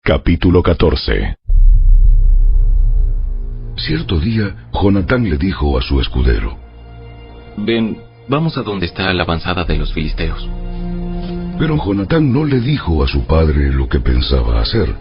Capítulo 14. Cierto día, Jonatán le dijo a su escudero: Ven, vamos a donde está la avanzada de los filisteos. Pero Jonatán no le dijo a su padre lo que pensaba hacer.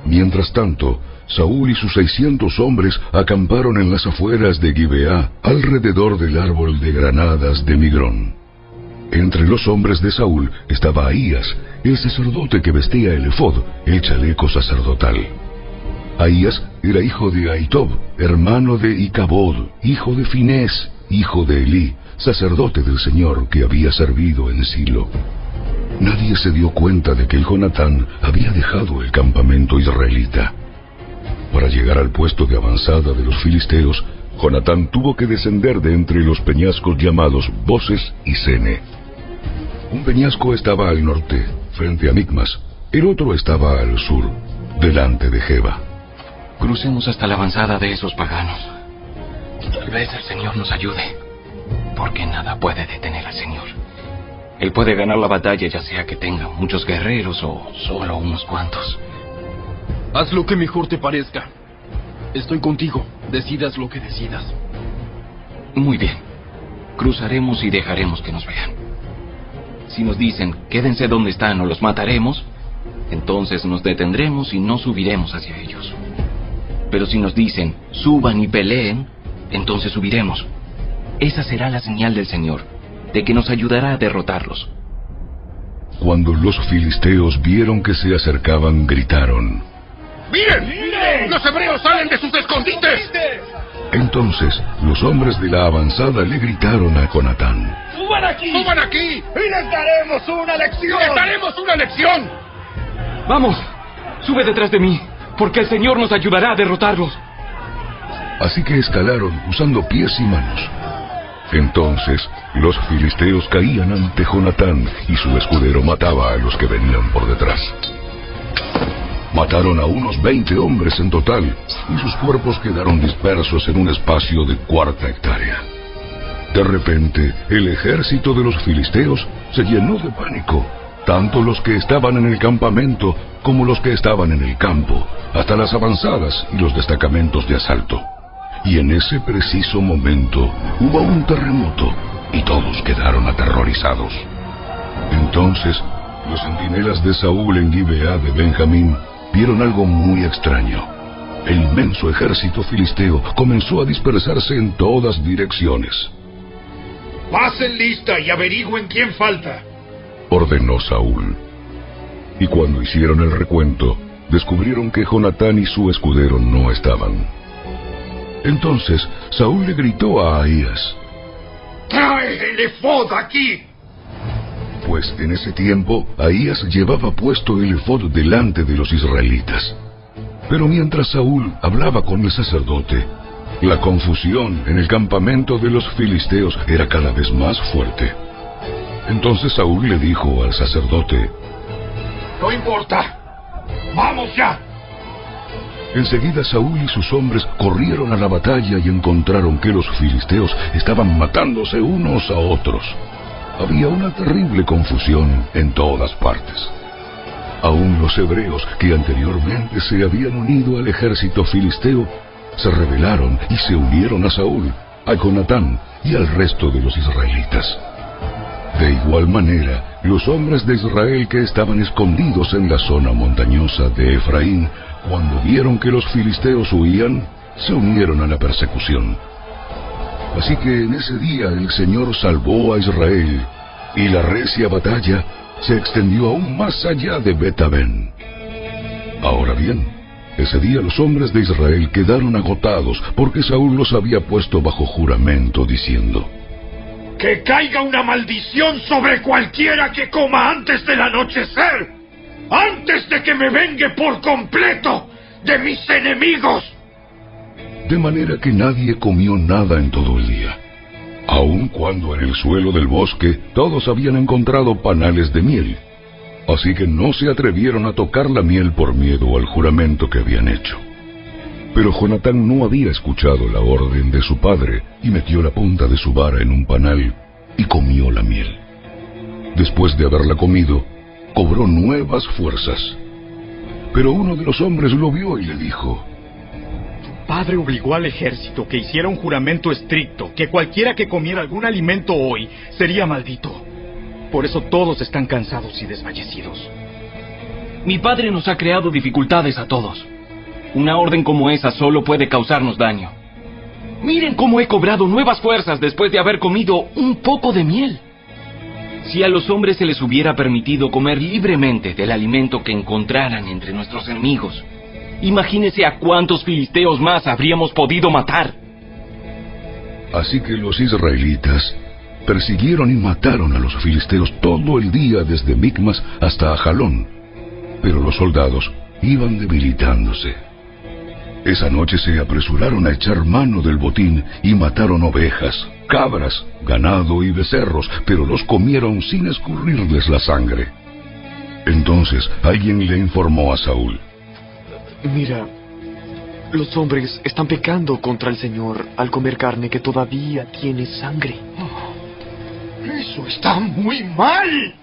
Mientras tanto, Saúl y sus 600 hombres acamparon en las afueras de Gibeá, alrededor del árbol de granadas de Migrón. Entre los hombres de Saúl estaba Ahías, el sacerdote que vestía el efod, el chaleco sacerdotal. Ahías era hijo de Ahitob, hermano de Icabod, hijo de Finés, hijo de Elí, sacerdote del Señor que había servido en Silo. Nadie se dio cuenta de que el Jonatán había dejado el campamento israelita. Para llegar al puesto de avanzada de los filisteos, Jonatán tuvo que descender de entre los peñascos llamados Boses y Sene. Un peñasco estaba al norte, frente a Micmas. El otro estaba al sur, delante de Geba. Crucemos hasta la avanzada de esos paganos. Tal vez el Señor nos ayude, porque nada puede detener al Señor. Él puede ganar la batalla, ya sea que tenga muchos guerreros o solo unos cuantos. Haz lo que mejor te parezca. Estoy contigo, decidas lo que decidas. Muy bien. Cruzaremos y dejaremos que nos vean. Si nos dicen, quédense donde están o los mataremos, entonces nos detendremos y no subiremos hacia ellos. Pero si nos dicen, suban y peleen, entonces subiremos. Esa será la señal del Señor, de que nos ayudará a derrotarlos. Cuando los filisteos vieron que se acercaban, gritaron: ¡Miren! ¡Miren! ¡Los hebreos salen de sus escondites! Entonces los hombres de la avanzada le gritaron a Jonatán: ¡Suban aquí! ¡Suban aquí! ¡Y les daremos una lección! ¡Les daremos una lección! ¡Vamos! ¡Sube detrás de mí! Porque el Señor nos ayudará a derrotarlos. Así que escalaron usando pies y manos. Entonces los filisteos caían ante Jonatán y su escudero mataba a los que venían por detrás. Mataron a unos 20 hombres en total, y sus cuerpos quedaron dispersos en un espacio de 1/4 hectárea. De repente, el ejército de los filisteos se llenó de pánico, tanto los que estaban en el campamento como los que estaban en el campo, hasta las avanzadas y los destacamentos de asalto. Y en ese preciso momento hubo un terremoto, y todos quedaron aterrorizados. Entonces, los centinelas de Saúl en Gibeá de Benjamín vieron algo muy extraño. El inmenso ejército filisteo comenzó a dispersarse en todas direcciones. ¡Pasen lista y averigüen quién falta!, ordenó Saúl. Y cuando hicieron el recuento, descubrieron que Jonatán y su escudero no estaban. Entonces Saúl le gritó a Ahías: ¡Trae el efod aquí! Pues en ese tiempo Ahías llevaba puesto el efod delante de los israelitas. Pero mientras Saúl hablaba con el sacerdote, la confusión en el campamento de los filisteos era cada vez más fuerte. Entonces Saúl le dijo al sacerdote: ¡No importa! ¡Vamos ya! Enseguida Saúl y sus hombres corrieron a la batalla y encontraron que los filisteos estaban matándose unos a otros. Había una terrible confusión en todas partes. Aún los hebreos que anteriormente se habían unido al ejército filisteo se rebelaron y se unieron a Saúl, a Jonatán y al resto de los israelitas. De igual manera, los hombres de Israel que estaban escondidos en la zona montañosa de Efraín, cuando vieron que los filisteos huían, se unieron a la persecución. Así que en ese día el Señor salvó a Israel, y la recia batalla se extendió aún más allá de Bet-Aven. Ahora bien, ese día los hombres de Israel quedaron agotados porque Saúl los había puesto bajo juramento diciendo: ¡Que caiga una maldición sobre cualquiera que coma antes del anochecer! ¡Antes de que me vengue por completo de mis enemigos! De manera que nadie comió nada en todo el día, aun cuando en el suelo del bosque todos habían encontrado panales de miel. Así que no se atrevieron a tocar la miel por miedo al juramento que habían hecho. Pero Jonatán no había escuchado la orden de su padre y metió la punta de su vara en un panal y comió la miel. Después de haberla comido, cobró nuevas fuerzas. Pero uno de los hombres lo vio y le dijo: Padre obligó al ejército que hiciera un juramento estricto, que cualquiera que comiera algún alimento hoy sería maldito. Por eso todos están cansados y desfallecidos. Mi padre nos ha creado dificultades a todos. Una orden como esa solo puede causarnos daño. Miren cómo he cobrado nuevas fuerzas después de haber comido un poco de miel. Si a los hombres se les hubiera permitido comer libremente del alimento que encontraran entre nuestros enemigos, imagínense a cuántos filisteos más habríamos podido matar. Así que los israelitas persiguieron y mataron a los filisteos todo el día desde Micmas hasta Ajalón, pero los soldados iban debilitándose. Esa noche se apresuraron a echar mano del botín y mataron ovejas, cabras, ganado y becerros, pero los comieron sin escurrirles la sangre. Entonces alguien le informó a Saúl: Mira, los hombres están pecando contra el Señor al comer carne que todavía tiene sangre. Eso está muy mal.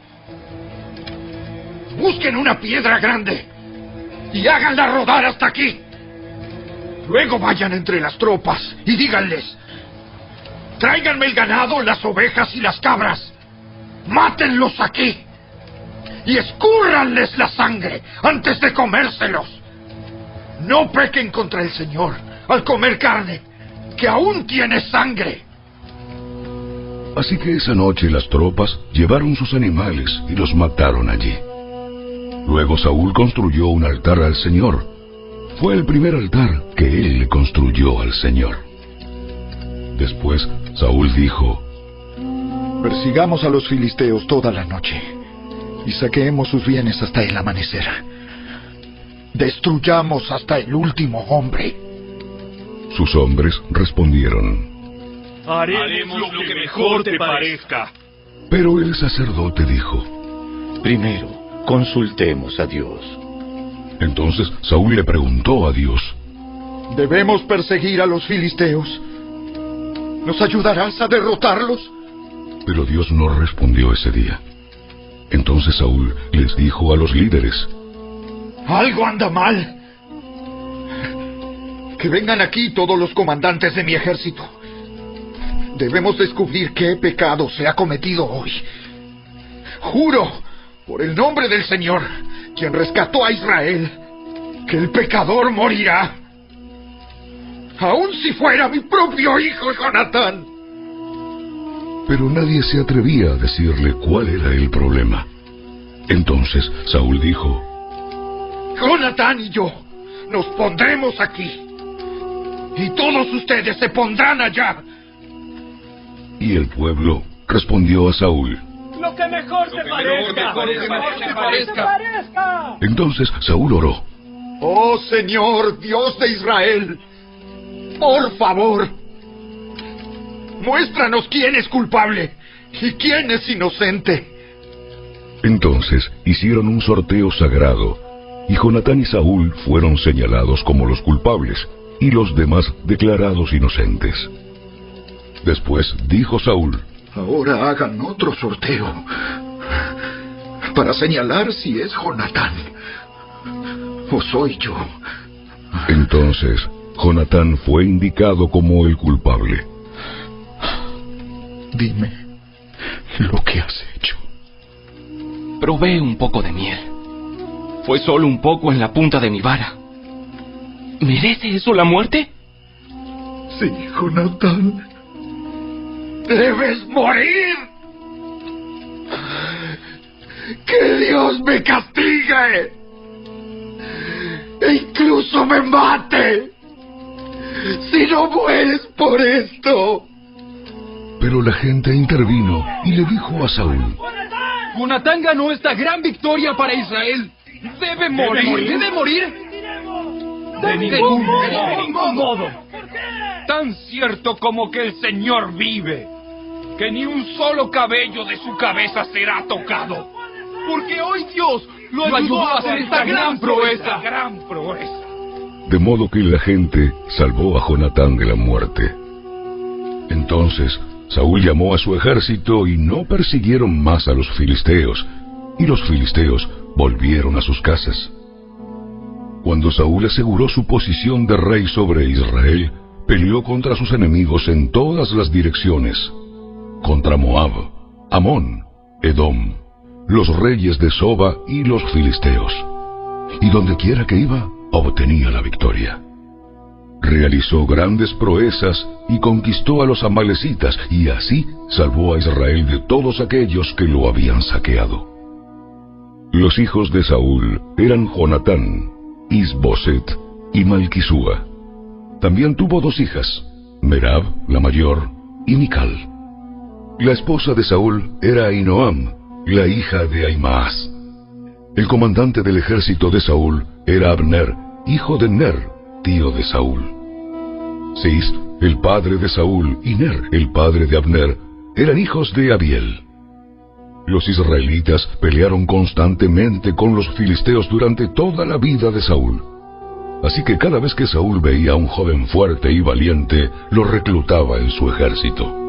Busquen una piedra grande y háganla rodar hasta aquí. Luego vayan entre las tropas y díganles: tráiganme el ganado, las ovejas y las cabras. Mátenlos aquí y escúrranles la sangre antes de comérselos. No pequen contra el Señor al comer carne que aún tiene sangre. Así que esa noche las tropas llevaron sus animales y los mataron allí. Luego Saúl construyó un altar al Señor. Fue el primer altar que él le construyó al Señor. Después Saúl dijo: Persigamos a los filisteos toda la noche y saqueemos sus bienes hasta el amanecer. Destruyamos hasta el último hombre. Sus hombres respondieron: Haremos lo que mejor te parezca. Pero el sacerdote dijo: Primero, consultemos a Dios. Entonces Saúl le preguntó a Dios: ¿Debemos perseguir a los filisteos? ¿Nos ayudarás a derrotarlos? Pero Dios no respondió ese día. Entonces Saúl les dijo a los líderes: Algo anda mal. Que vengan aquí todos los comandantes de mi ejército. Debemos descubrir qué pecado se ha cometido hoy. Juro, por el nombre del Señor, quien rescató a Israel, que el pecador morirá. Aun si fuera mi propio hijo Jonatán. Pero nadie se atrevía a decirle cuál era el problema. Entonces Saúl dijo: Jonatán y yo nos pondremos aquí, y todos ustedes se pondrán allá. Y el pueblo respondió a Saúl: Lo que mejor te parezca. Entonces Saúl oró: Oh Señor, Dios de Israel, por favor, muéstranos quién es culpable y quién es inocente. Entonces hicieron un sorteo sagrado, y Jonatán y Saúl fueron señalados como los culpables, y los demás declarados inocentes. Después dijo Saúl: Ahora hagan otro sorteo para señalar si es Jonatán o soy yo. Entonces Jonatán fue indicado como el culpable. Dime lo que has hecho. Probé un poco de miel. Fue solo un poco en la punta de mi vara. ¿Merece eso la muerte? Sí, Jonatán. ¡Debes morir! ¡Que Dios me castigue! ¡E incluso me mate! ¡Si no mueres por esto! Pero la gente intervino y le dijo a Saúl: Jonatán ganó esta gran victoria para Israel. ¡Debe morir! ¡Debe morir! De ningún modo. Tan cierto como que el Señor vive, que ni un solo cabello de su cabeza será tocado. Porque hoy Dios lo ayudó a hacer esta gran proeza. De modo que la gente salvó a Jonatán de la muerte. Entonces Saúl llamó a su ejército y no persiguieron más a los filisteos, y los filisteos volvieron a sus casas. Cuando Saúl aseguró su posición de rey sobre Israel, peleó contra sus enemigos en todas las direcciones, contra Moab, Amón, Edom, los reyes de Soba y los filisteos. Y dondequiera que iba, obtenía la victoria. Realizó grandes proezas y conquistó a los amalecitas, y así salvó a Israel de todos aquellos que lo habían saqueado. Los hijos de Saúl eran Jonatán, Isboset y Malquisúa. También tuvo 2 hijas, Merab, la mayor, y Mical. La esposa de Saúl era Ahinoam, la hija de Ahimaas. El comandante del ejército de Saúl era Abner, hijo de Ner, tío de Saúl. Cis, el padre de Saúl, y Ner, el padre de Abner, eran hijos de Abiel. Los israelitas pelearon constantemente con los filisteos durante toda la vida de Saúl. Así que cada vez que Saúl veía a un joven fuerte y valiente, lo reclutaba en su ejército.